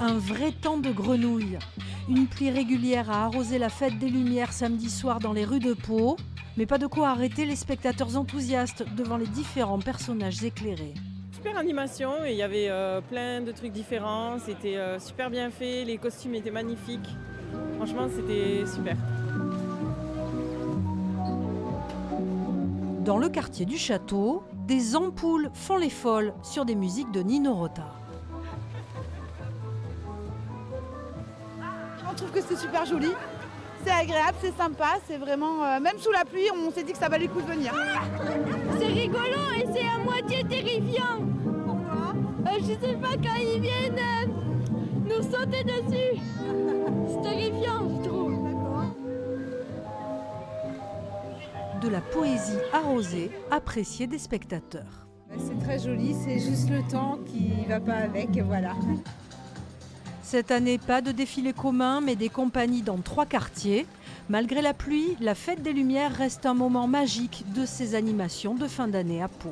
Un vrai temps de grenouilles. Une pluie régulière a arrosé la fête des Lumières samedi soir dans les rues de Pau. Mais pas de quoi arrêter les spectateurs enthousiastes devant les différents personnages éclairés. Super animation, et il y avait plein de trucs différents, c'était super bien fait, les costumes étaient magnifiques. Franchement, c'était super. Dans le quartier du château, des ampoules font les folles sur des musiques de Nino Rota. On trouve que c'est super joli, c'est agréable, c'est sympa, c'est vraiment... même sous la pluie, on s'est dit que ça valait le coup de venir. C'est rigolo et c'est à moitié terrifiant. Pourquoi ? Je sais pas, quand ils viennent nous sauter dessus. C'est terrifiant, je trouve. De la poésie arrosée, appréciée des spectateurs. C'est très joli, c'est juste le temps qui va pas avec, voilà. Cette année, pas de défilé commun, mais des compagnies dans 3 quartiers. Malgré la pluie, la fête des Lumières reste un moment magique de ces animations de fin d'année à Pau.